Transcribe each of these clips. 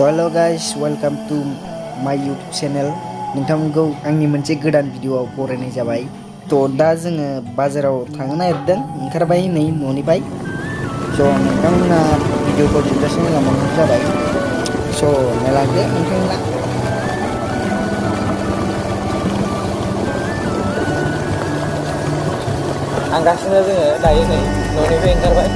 So hello guys, welcome to my YouTube channel. नोंथांमोनखौ आंनि मोनसे गोदान भिडिअआव बरायनाय जाबाय। दा जोङो बाजाराव थांनो नागिरदों, ओंखारबाय नै न'निफ्राय। नोंथांमोना भिडिअखौ जोबजासिम नायलांबानो जाबाय। नायलांदो नोंथांमोना। थांगासिनो जोङो दायो नै न'निफ्राय ओंखारबाय।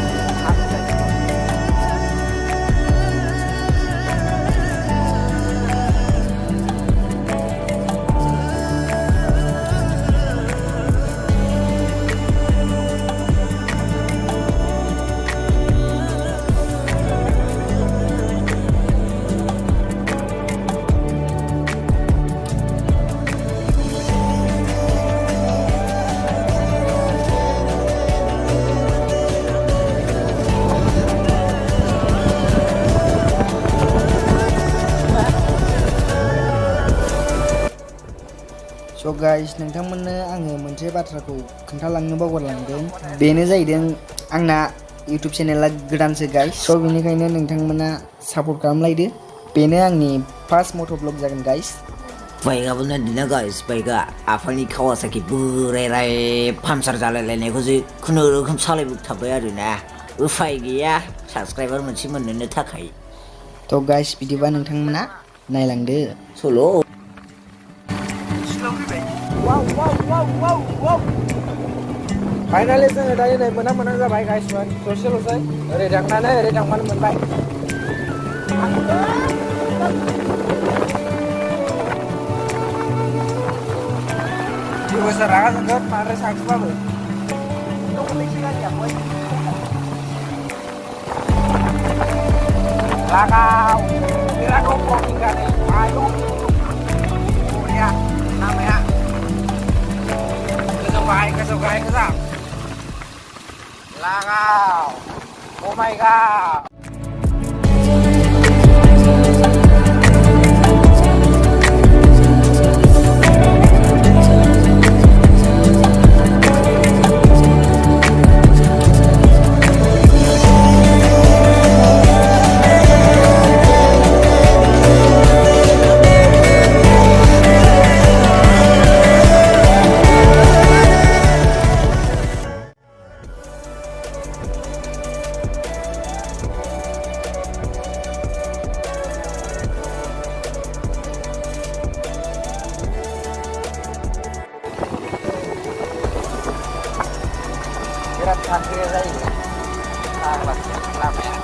गाइस, नोंथांमोननो आङो मोनसे बाथ्राखौ खोन्थालांनो बावगारलांदों। बेनो जाहैदों आंना YouTube चेनेला गोदानसो गाइस। बेनिखायनो नोंथांमोना सापर्ट खालामलायदो। बेनो आंनि फार्स्ट मट' ब्लग जागोन गाइस। बाइकआबो नायदिना गाइस, बाइकआ आफानि कावासाकि बोरायराय पामचार जालायलायनायखौसो खुनुरुखुम सालायबोथाबबाय आरोना। उफाय गैया साबसक्राइबार मोनसे मोननोनो थाखाय। गाइस, बिदिबा नोंथांमोना नायलांदो। सल' फाइनालि जोङो दायो नै मोनहां जाबाय गाइसमोन। ससेल'सै ओरै थांनानै ओरै थांबानो मोनबाय। बोसोर रागा जोंगोन बांद्राय सानसुबाबो। लागाव बिराद अफरनि गारि आयौ बरिया लामाया गोजौ गाहाय गोजां लागाव अ माय गॉड। बिराद सानसेया जायो लामाया।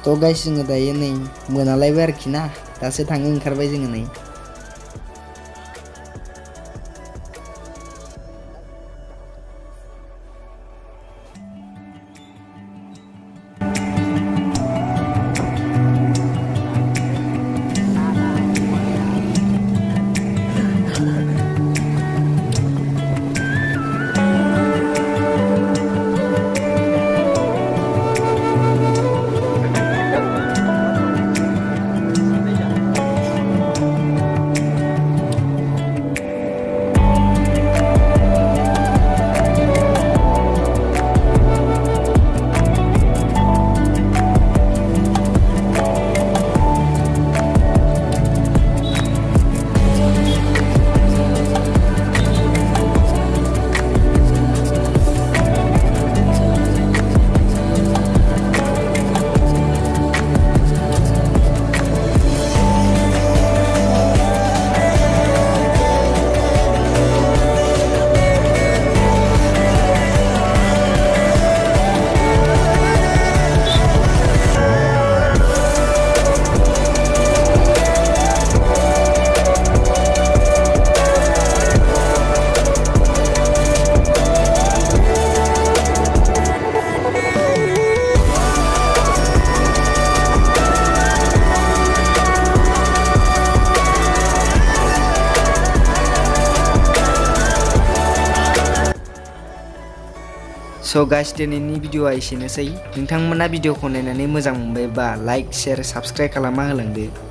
थ' गाइस जोङो दायो नै मोनालायबाय आरोखि ना दासो थांनो ओंखारबाय जोङो नै स' गाइस दिनैनि भिडिअ'आ एसेनोसै नोंथांमोना भिडिअ'खौ नायनानै मोजां मोनबायबा लाइक शेयार साबस्क्राइब खालामना होलांदो